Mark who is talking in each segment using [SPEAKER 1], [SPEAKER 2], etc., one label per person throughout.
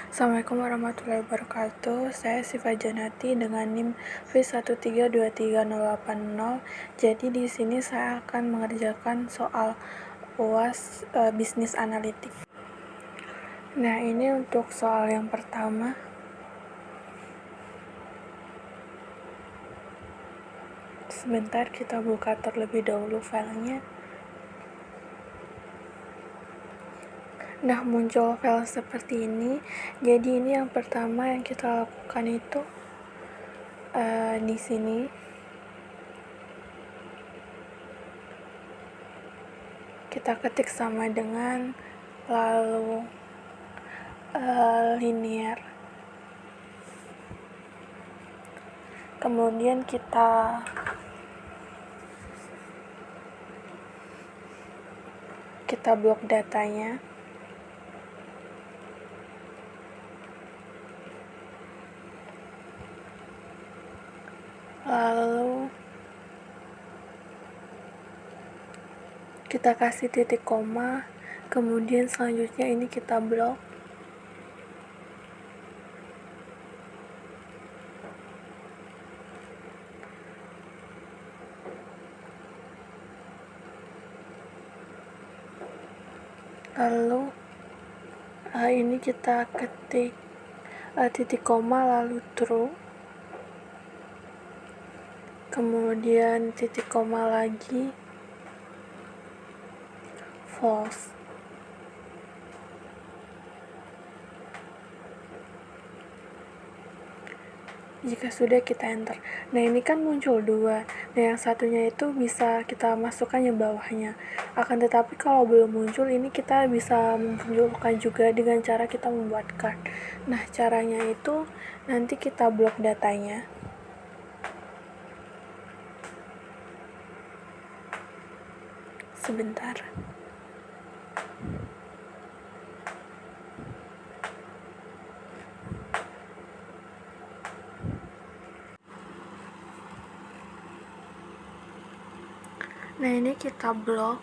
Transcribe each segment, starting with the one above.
[SPEAKER 1] Assalamualaikum warahmatullahi wabarakatuh. Saya Siva Janati dengan NIM V1323080. Jadi di sini saya akan mengerjakan soal UAS bisnis analitik. Nah, ini untuk soal yang pertama. Sebentar, kita buka terlebih dahulu filenya. Nah, muncul file seperti ini. Jadi ini yang pertama yang kita lakukan itu di sini kita ketik sama dengan lalu linear. Kemudian kita blok datanya. Lalu kita kasih titik koma, kemudian selanjutnya ini kita blok. Lalu ini kita ketik titik koma lalu true, kemudian titik koma lagi false. Jika sudah, kita enter. Nah, ini kan muncul dua. Nah, yang satunya itu bisa kita masukkan yang bawahnya. Akan tetapi kalau belum muncul, ini kita bisa memunculkan juga dengan cara kita membuat card. Nah, caranya itu nanti kita blok datanya. Sebentar. Nah, ini kita blok,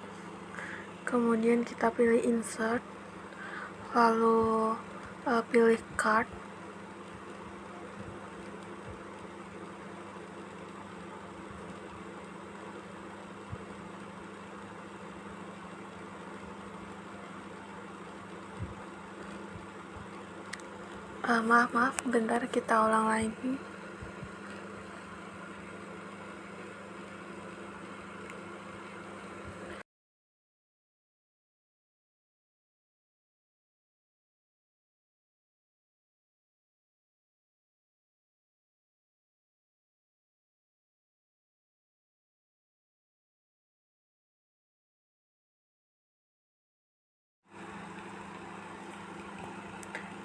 [SPEAKER 1] kemudian kita pilih insert, lalu pilih card. Maaf, bentar, kita ulang lagi.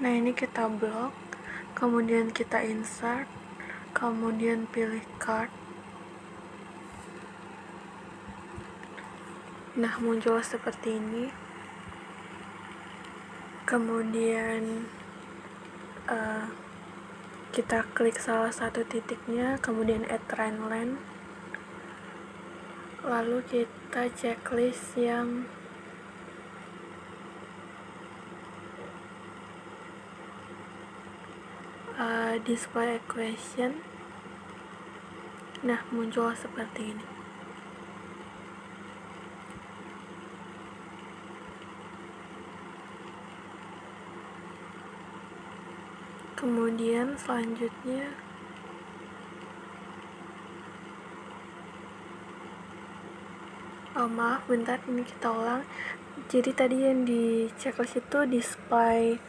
[SPEAKER 1] Nah, ini kita blok, kemudian kita insert, kemudian pilih card. Nah, muncul seperti ini. Kemudian kita klik salah satu titiknya, kemudian add trend line. Lalu kita checklist yang display equation. Nah, muncul seperti ini. Kemudian selanjutnya maaf, bentar, ini kita ulang. Jadi tadi yang di checklist itu display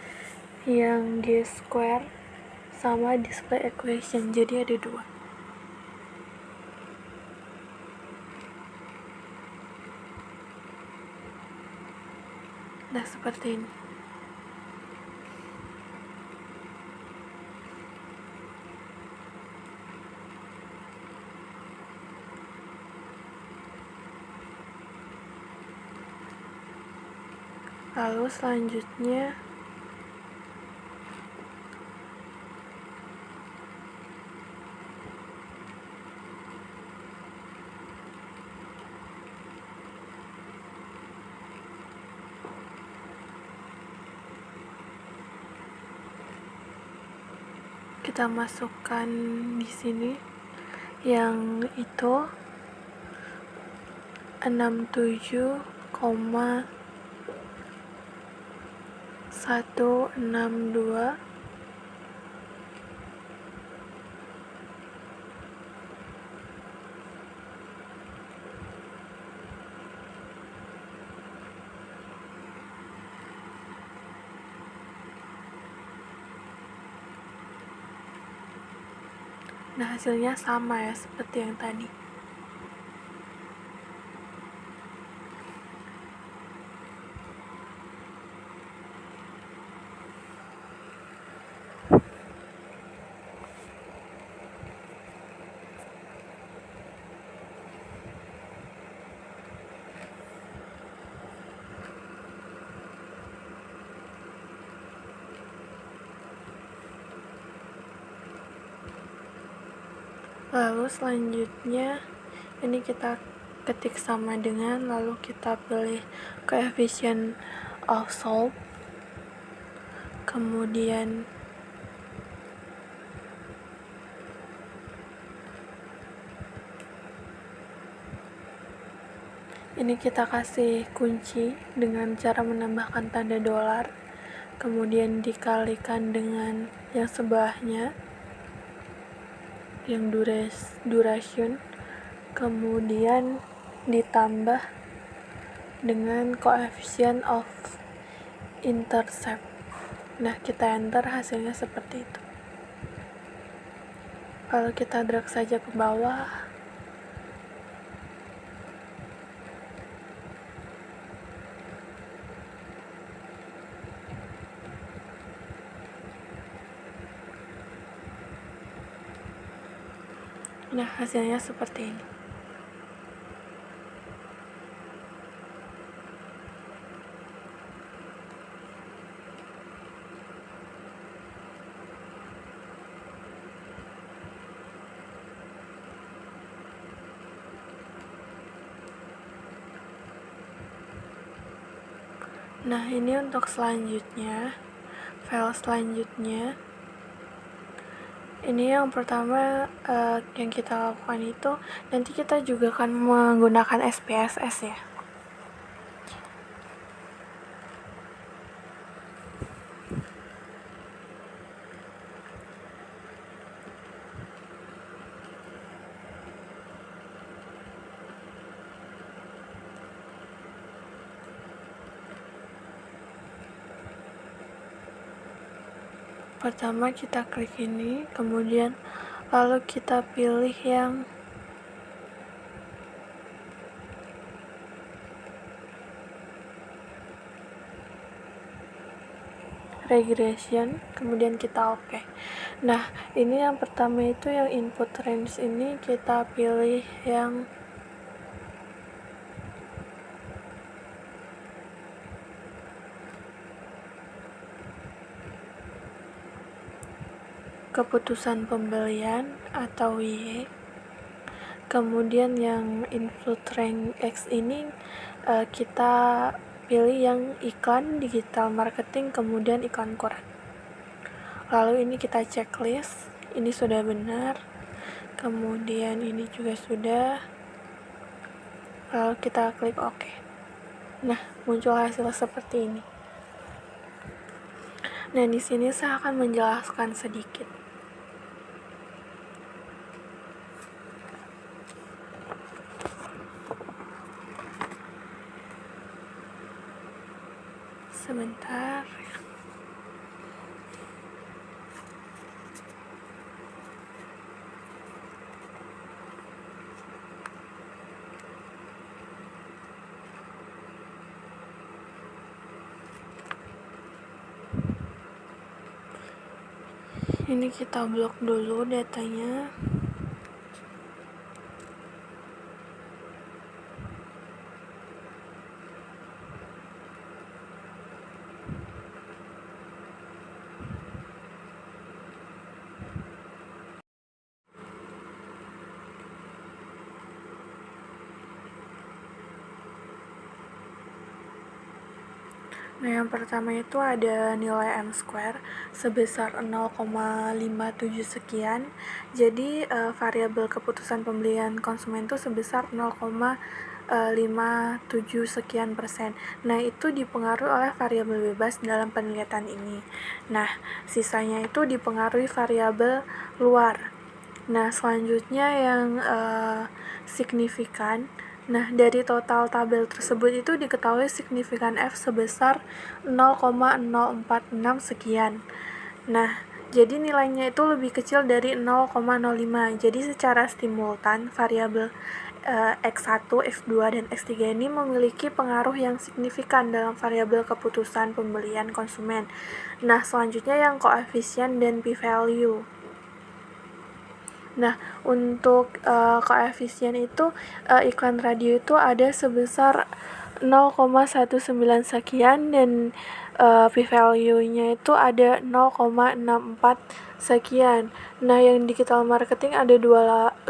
[SPEAKER 1] yang di square sama display equation, jadi ada dua. Nah, seperti ini. Lalu selanjutnya kita masukkan di sini yang itu 67,162. Nah, hasilnya sama ya seperti yang tadi. Lalu selanjutnya ini kita ketik sama dengan, lalu kita pilih coefficient of slope, kemudian ini kita kasih kunci dengan cara menambahkan tanda dolar, kemudian dikalikan dengan yang sebelahnya yang duration, kemudian ditambah dengan coefficient of intercept. Nah, kita enter, hasilnya seperti itu. Kalau kita drag saja ke bawah, nah hasilnya seperti ini. Nah, ini untuk selanjutnya, file selanjutnya. Ini yang pertama yang kita lakukan itu, nanti kita juga akan menggunakan SPSS ya. Pertama kita klik ini, kemudian lalu kita pilih yang regression, kemudian kita oke. Nah, ini yang pertama itu yang input range ini kita pilih yang keputusan pembelian atau Y. Kemudian yang input range X ini kita pilih yang iklan digital marketing, kemudian iklan koran. Lalu ini kita checklist, ini sudah benar, kemudian ini juga sudah, lalu kita klik OK. Nah, muncul hasil seperti ini. Nah, di sini saya akan menjelaskan sedikit. Sebentar. Ini kita blok dulu datanya. Nah, yang pertama itu ada nilai M square sebesar 0,57 sekian. Jadi, variabel keputusan pembelian konsumen itu sebesar 0,57 sekian persen. Nah, itu dipengaruhi oleh variabel bebas dalam penelitian ini. Nah, sisanya itu dipengaruhi variabel luar. Nah, selanjutnya yang signifikan. Nah, dari total tabel tersebut itu diketahui signifikan F sebesar 0,046 sekian. Nah, jadi nilainya itu lebih kecil dari 0,05. Jadi secara simultan, variabel X1, X2, dan X3 ini memiliki pengaruh yang signifikan dalam variabel keputusan pembelian konsumen. Nah, selanjutnya yang koefisien dan p-value. Nah, untuk koefisien itu iklan radio itu ada sebesar 0,19 sekian dan p-value-nya itu ada 0,64 sekian. Nah, yang digital marketing ada 26,8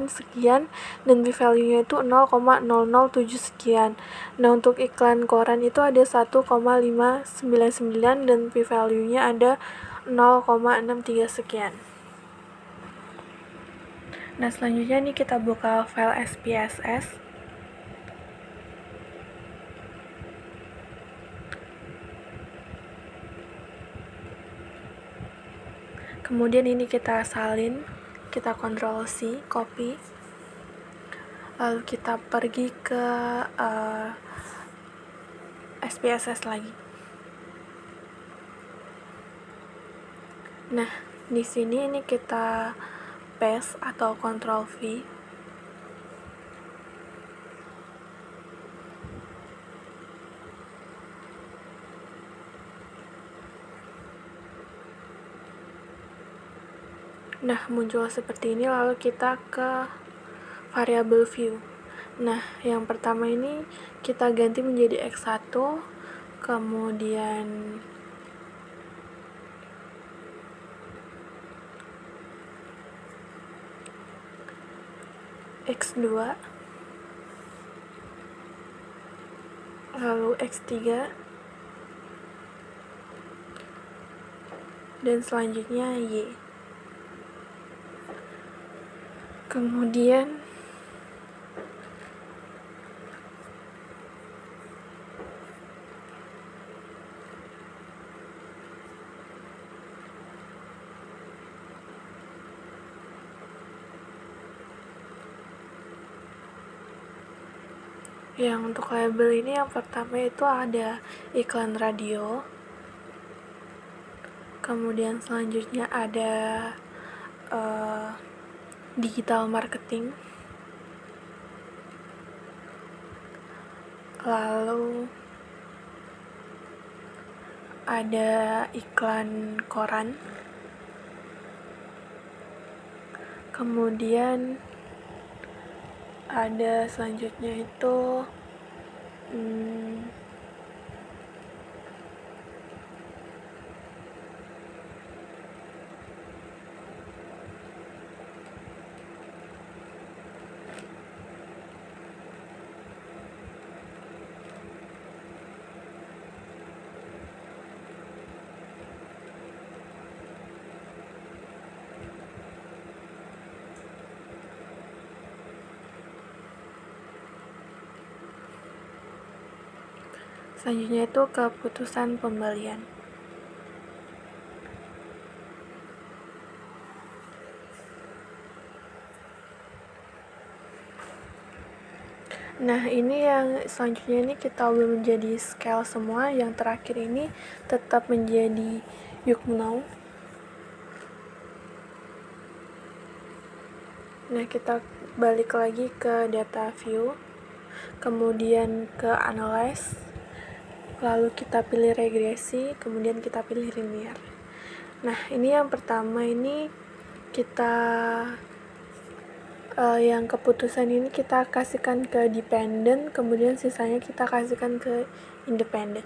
[SPEAKER 1] sekian dan p-value-nya itu 0,007 sekian. Nah, untuk iklan koran itu ada 1,599 dan p-value-nya ada 0,63 sekian. Nah, selanjutnya nih kita buka file SPSS. Kemudian ini kita salin, kita Ctrl C, copy. Lalu kita pergi ke SPSS lagi. Nah, di sini ini kita paste atau Ctrl V. Nah, muncul seperti ini, lalu kita ke variable view. Nah, yang pertama ini kita ganti menjadi X1, kemudian X2, lalu X3, dan selanjutnya Y. Kemudian yang untuk label ini yang pertama itu ada iklan radio, kemudian selanjutnya ada digital marketing, lalu ada iklan koran, kemudian ada selanjutnya itu selanjutnya itu keputusan pembelian. Nah, ini yang selanjutnya ini kita ubah menjadi scale semua. Yang terakhir ini tetap menjadi YouKnow. Nah, kita balik lagi ke data view, kemudian ke analyze, lalu kita pilih regresi, kemudian kita pilih linear. Nah, ini yang pertama ini kita yang keputusan ini kita kasihkan ke dependent, kemudian sisanya kita kasihkan ke independent.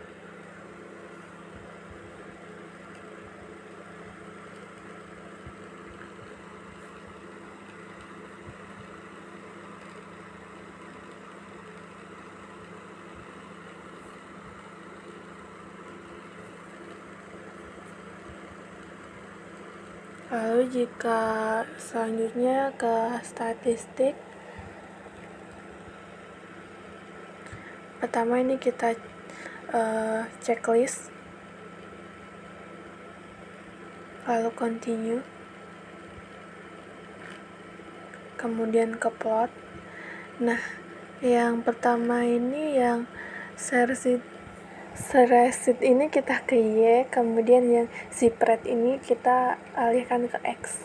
[SPEAKER 1] Lalu jika selanjutnya ke statistik, pertama ini kita checklist, lalu continue, kemudian ke plot. Nah, yang pertama ini yang spreadsheet ini kita ke Y, kemudian yang spread ini kita alihkan ke X.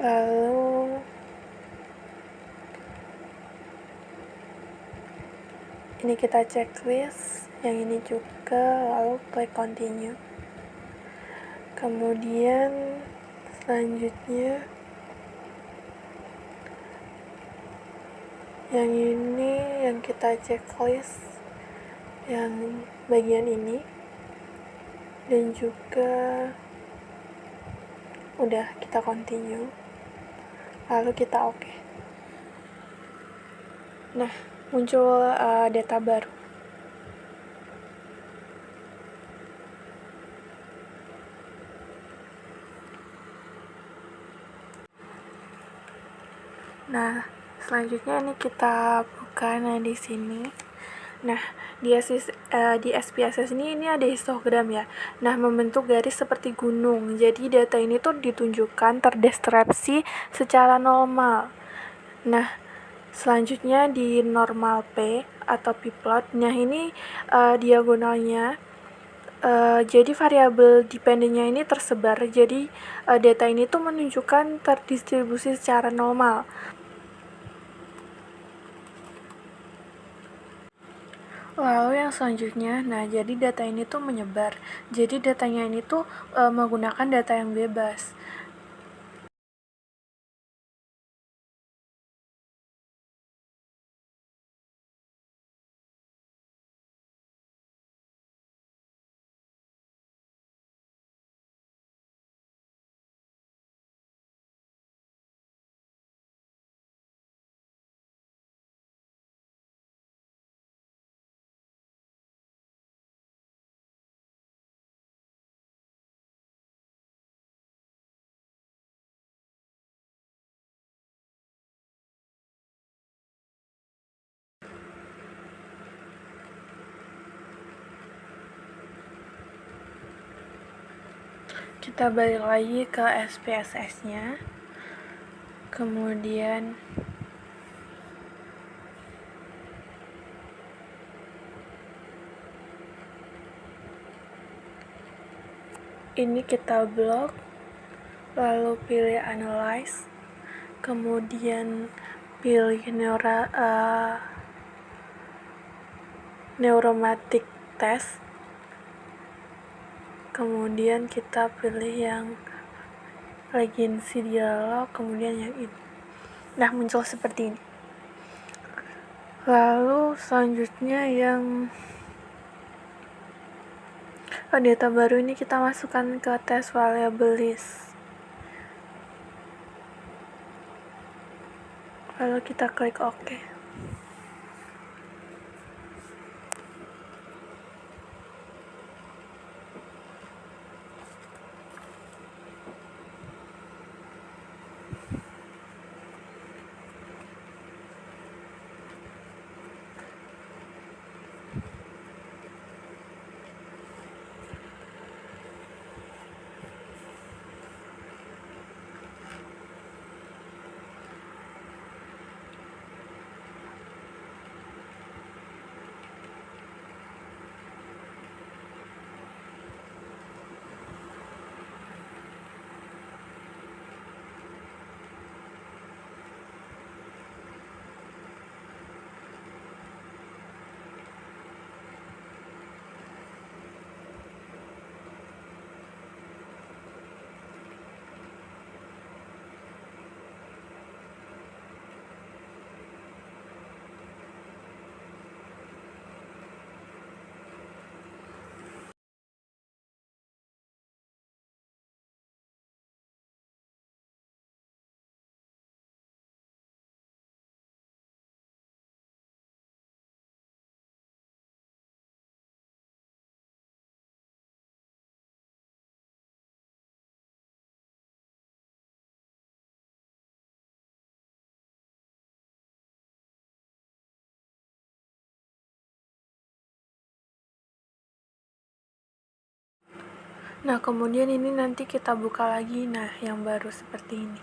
[SPEAKER 1] Lalu ini kita checklist, yang ini juga, lalu klik continue. Kemudian selanjutnya yang ini yang kita checklist, yang bagian ini, dan juga udah kita continue, lalu kita oke. Nah, muncul data baru. Nah, selanjutnya ini kita buka. Nah, di sini. Nah, di SPSS ini ada histogram ya. Nah, membentuk garis seperti gunung. Jadi data ini tuh ditunjukkan terdeskripsi secara normal. Nah, selanjutnya di normal P atau P-plot. Nah, ini diagonalnya. Jadi variabel dependennya ini tersebar. Jadi data ini tuh menunjukkan terdistribusi secara normal. Lalu yang selanjutnya, nah jadi data ini tuh menyebar. Jadi datanya ini tuh menggunakan data yang bebas. Kita balik lagi ke SPSS-nya. Kemudian ini kita blok, lalu pilih analyze, kemudian pilih neuromatic test, kemudian kita pilih yang regency dialog, kemudian yang ini. Nah, muncul seperti ini. Lalu selanjutnya yang data baru ini kita masukkan ke test variable list. Lalu kita klik OK. Nah, kemudian ini nanti kita buka lagi, nah yang baru seperti ini.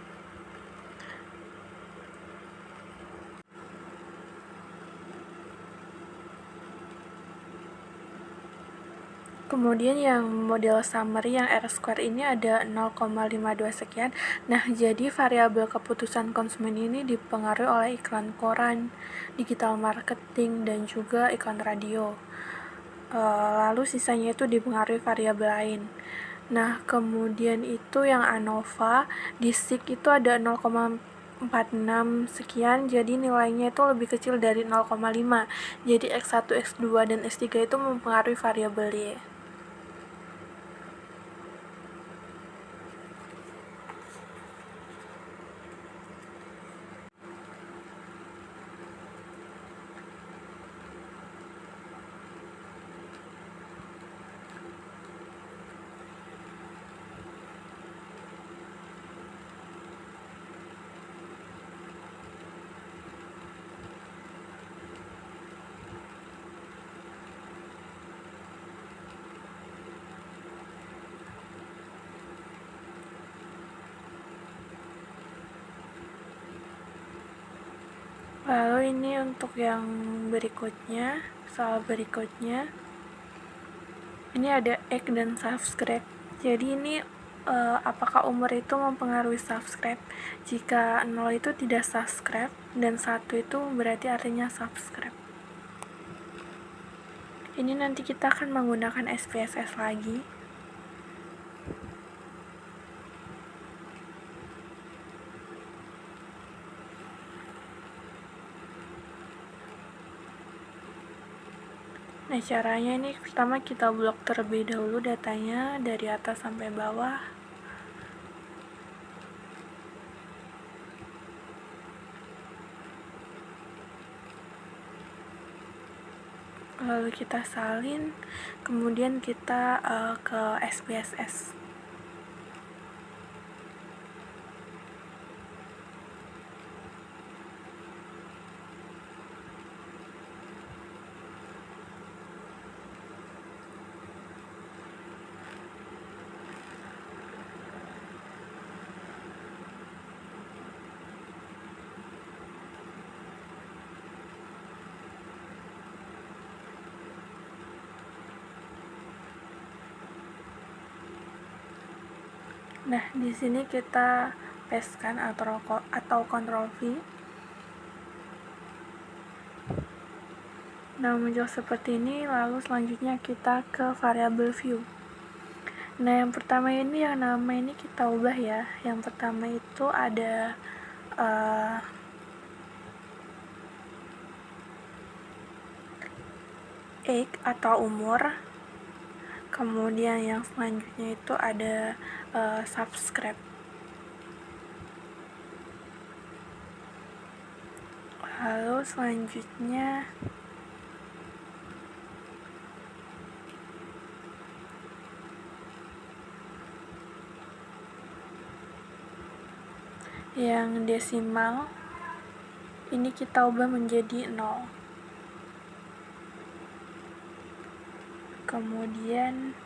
[SPEAKER 1] Kemudian yang model summary yang R-square ini ada 0,52 sekian. Nah, jadi variabel keputusan konsumen ini dipengaruhi oleh iklan koran, digital marketing, dan juga iklan radio. Lalu sisanya itu dipengaruhi variabel lain. Nah, kemudian itu yang ANOVA, di SIG itu ada 0,46 sekian, jadi nilainya itu lebih kecil dari 0,5. Jadi X1, X2, dan X3 itu mempengaruhi variabel Y. Lalu ini untuk yang berikutnya, soal berikutnya, ini ada egg dan subscribe. Jadi ini apakah umur itu mempengaruhi subscribe? Jika 0 itu tidak subscribe dan 1 itu berarti artinya subscribe. Ini nanti kita akan menggunakan SPSS lagi. Nah, caranya ini pertama kita blok terlebih dahulu datanya dari atas sampai bawah. Lalu kita salin, kemudian kita ke SPSS. Nah, di sini kita pastekan atau Ctrl V. Nah, muncul seperti ini, lalu selanjutnya kita ke variabel view. Nah, yang pertama ini yang nama ini kita ubah ya. Yang pertama itu ada age atau umur. Kemudian yang selanjutnya itu ada subscribe. Lalu selanjutnya yang desimal ini kita ubah menjadi 0. Kemudian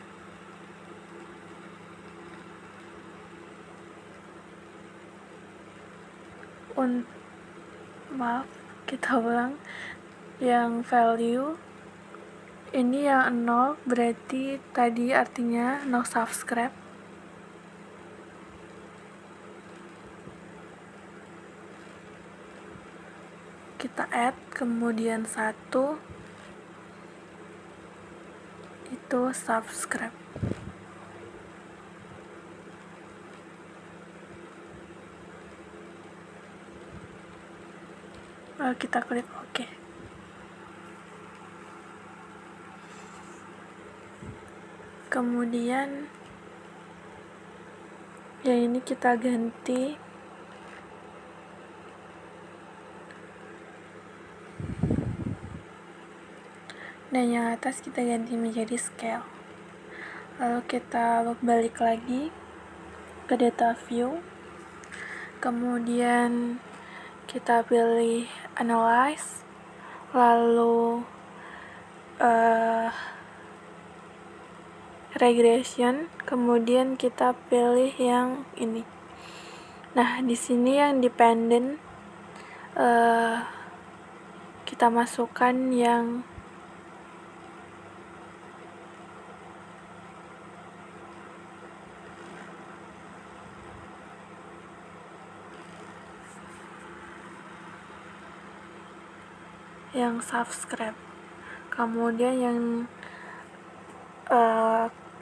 [SPEAKER 1] kita ulang yang value ini yang 0 berarti tadi artinya no subscribe. Kita add, kemudian 1 itu subscribe. Lalu kita klik OK. Kemudian yang ini kita ganti dan yang atas kita ganti menjadi scale. Lalu kita balik lagi ke data view, kemudian kita pilih analyze, lalu regression, kemudian kita pilih yang ini. Nah, di sini yang dependent kita masukkan yang subscribe. Kemudian yang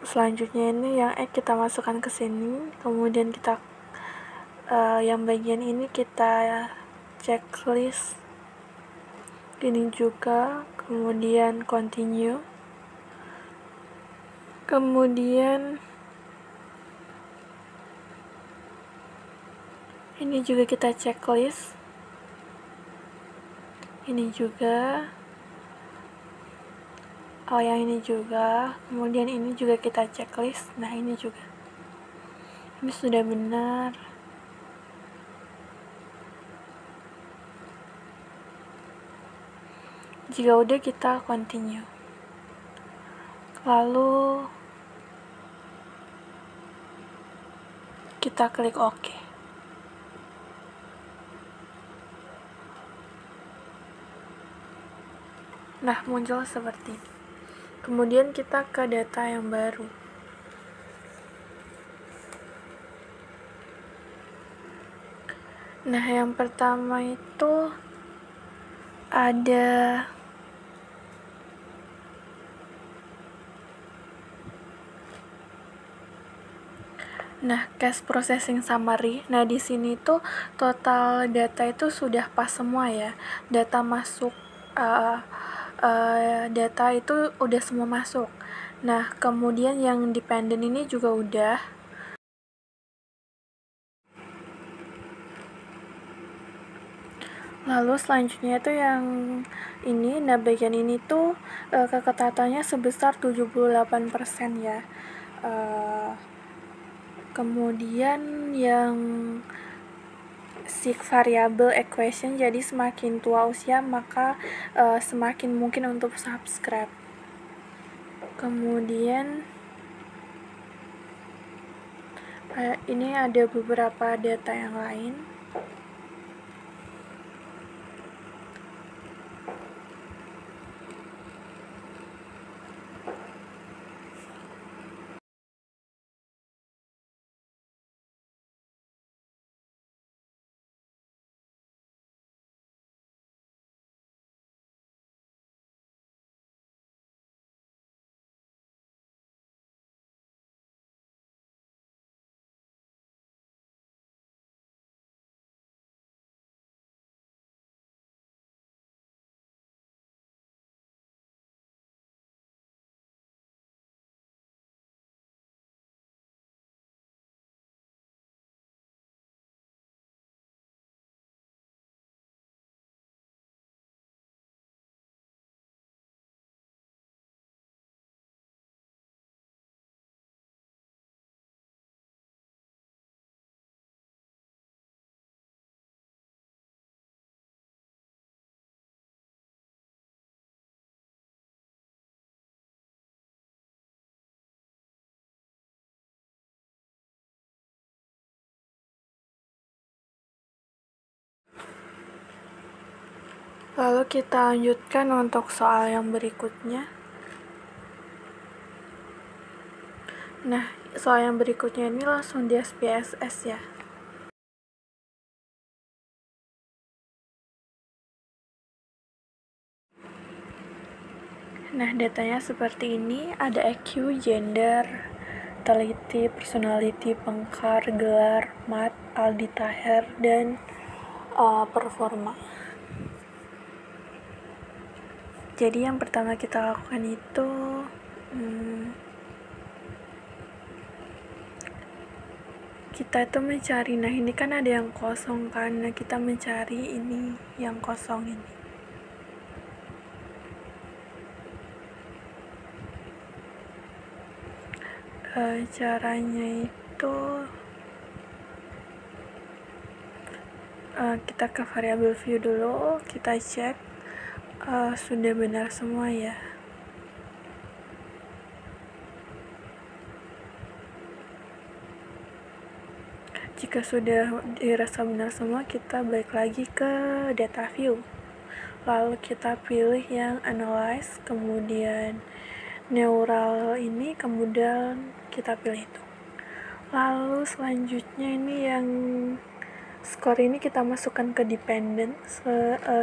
[SPEAKER 1] selanjutnya ini yang kita masukkan ke sini, kemudian kita yang bagian ini kita checklist ini juga, kemudian continue, kemudian ini juga kita checklist, ini juga, yang ini juga, kemudian ini juga kita checklist. Nah, ini juga, ini sudah benar. Jika udah, kita continue, lalu kita klik OK. Nah, muncul seperti ini. Kemudian kita ke data yang baru. Nah, yang pertama itu ada cache processing summary. Nah, di sini tuh total data itu sudah pas semua ya. Data masuk data itu udah semua masuk. Nah, kemudian yang dependent ini juga udah. Lalu selanjutnya itu yang ini, nah bagian ini tuh keketatannya sebesar 78% ya. Kemudian yang seek variable equation, jadi semakin tua usia maka semakin mungkin untuk subscribe. Kemudian ini ada beberapa data yang lain. Lalu kita lanjutkan untuk soal yang berikutnya. Nah, soal yang berikutnya ini langsung di SPSS ya. Nah, datanya seperti ini, ada EQ, gender, teliti, personality, pengkar, gelar, mat, Aldi Taher, dan performa. Jadi yang pertama kita lakukan itu kita itu mencari, nah ini kan ada yang kosong kan, nah kita mencari ini yang kosong ini. Caranya itu kita ke variable view dulu, kita cek sudah benar semua ya. Jika sudah dirasa benar semua, kita balik lagi ke data view. Lalu kita pilih yang analyze, kemudian neural ini, kemudian kita pilih itu. Lalu selanjutnya ini yang skor ini kita masukkan ke dependent,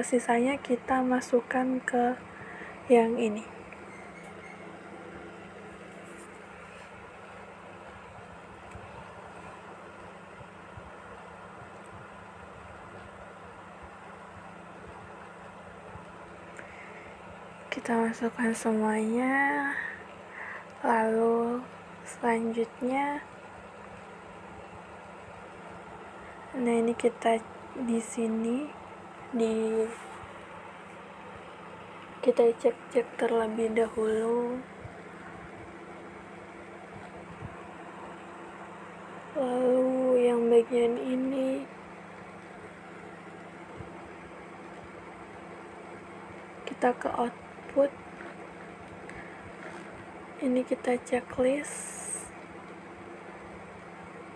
[SPEAKER 1] sisanya kita masukkan ke yang ini. Kita masukkan semuanya, lalu selanjutnya nah ini kita di sini kita cek terlebih dahulu, lalu yang bagian ini kita ke output, ini kita checklist,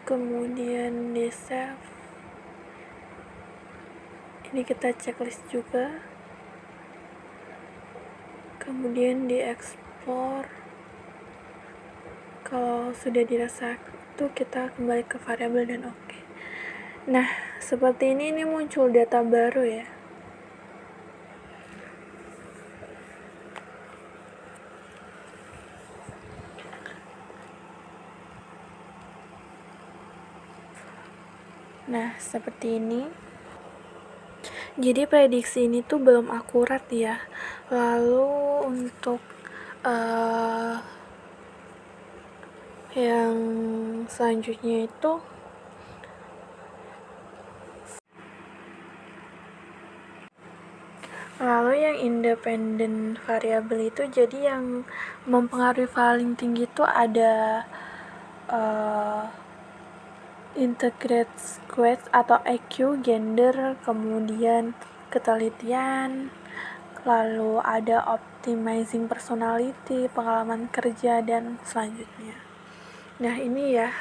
[SPEAKER 1] kemudian di save, ini kita checklist juga, kemudian diekspor. Kalau sudah dirasa itu kita kembali ke variabel dan oke. Nah, seperti ini muncul data baru ya. Nah, seperti ini. Jadi prediksi ini tuh belum akurat ya. Lalu untuk yang selanjutnya itu yang independent variable itu, jadi yang mempengaruhi paling tinggi itu ada integrate squads atau EQ, gender, kemudian ketelitian, lalu ada optimizing personality, pengalaman kerja, dan selanjutnya. Nah ini ya,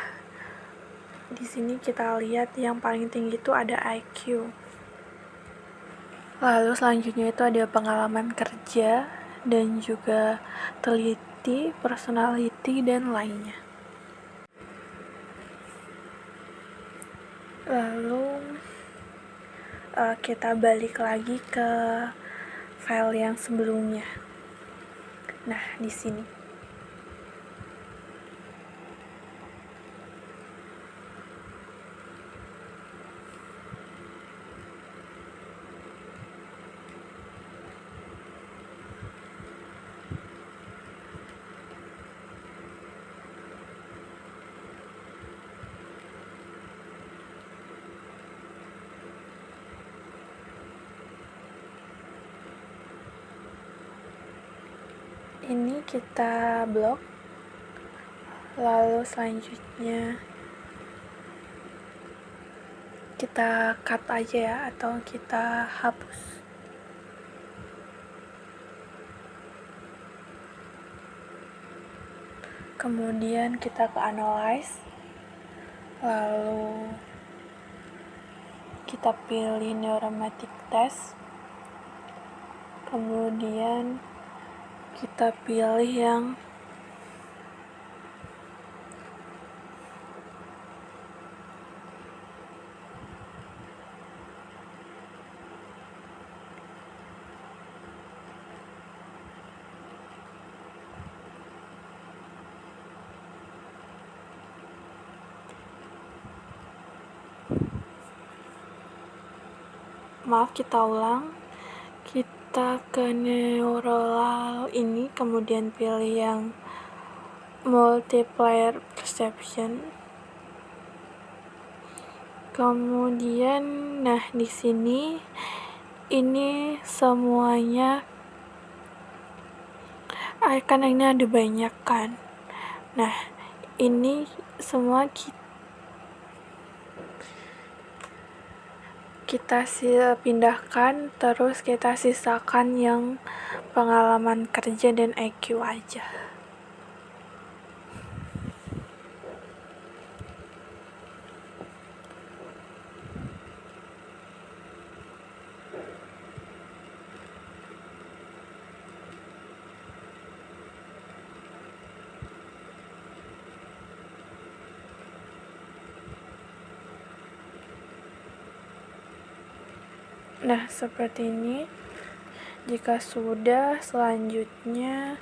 [SPEAKER 1] di sini kita lihat yang paling tinggi itu ada IQ. Lalu selanjutnya itu ada pengalaman kerja dan juga teliti, personality, dan lainnya. Lalu kita balik lagi ke file yang sebelumnya. Nah, di sini. Ini kita blok, lalu selanjutnya kita cut aja ya, atau kita hapus. Kemudian kita ke analyze, lalu kita pilih neuromatic test, kemudian kita pilih yang kita ulang, kita ke neural ini, kemudian pilih yang multiplier perception, kemudian nah di sini ini semuanya kan ini ada banyak kan. Nah ini semua kita pindahkan, terus kita sisakan yang pengalaman kerja dan IQ aja. Nah, seperti ini. Jika sudah, selanjutnya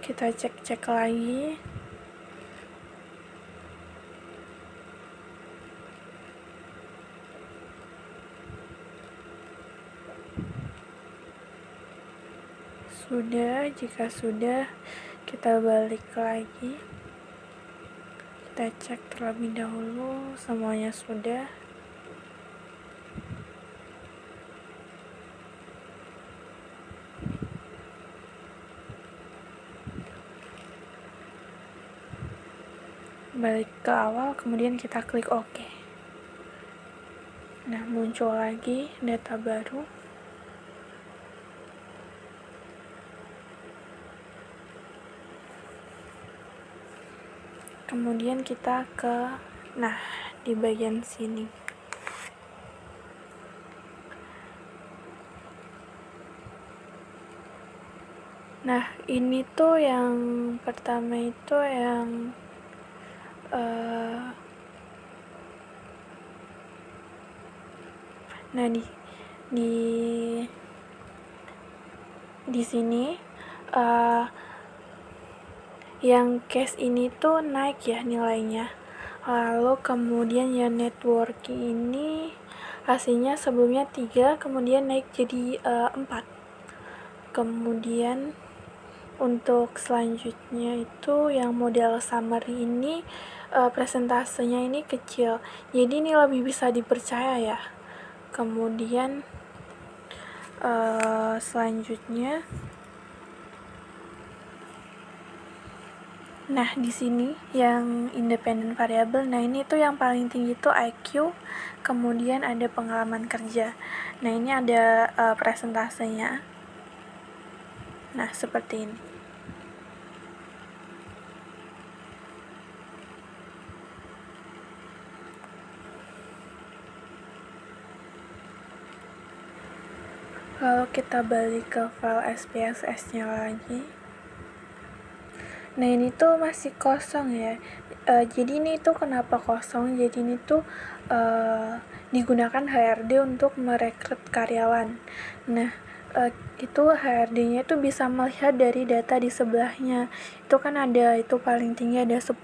[SPEAKER 1] kita cek-cek lagi. Sudah, jika sudah, kita balik lagi. Kita cek terlebih dahulu semuanya sudah. Balik ke awal, kemudian kita klik OK. Nah, muncul lagi data baru. Kemudian kita ke, di bagian sini. Nah, ini tuh yang pertama itu yang di sini yang cash ini tuh naik ya nilainya. Lalu kemudian yang networking ini hasilnya sebelumnya 3, kemudian naik jadi 4. Kemudian untuk selanjutnya itu yang model summary ini presentasenya ini kecil, jadi ini lebih bisa dipercaya ya. Kemudian selanjutnya, di sini yang independent variable, ini tuh yang paling tinggi tuh IQ, kemudian ada pengalaman kerja. Ini ada presentasenya. Seperti ini. Lalu kita balik ke file SPSS-nya lagi. Ini tuh masih kosong ya. Jadi ini tuh kenapa kosong? Jadi ini tuh digunakan HRD untuk merekrut karyawan. Itu HRD-nya itu bisa melihat dari data di sebelahnya. Itu kan ada, itu paling tinggi ada 10.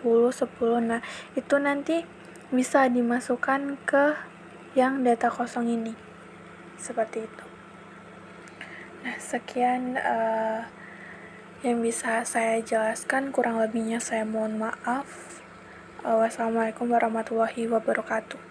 [SPEAKER 1] Itu nanti bisa dimasukkan ke yang data kosong ini. Seperti itu. Sekian yang bisa saya jelaskan, kurang lebihnya saya mohon maaf. Wassalamualaikum warahmatullahi wabarakatuh.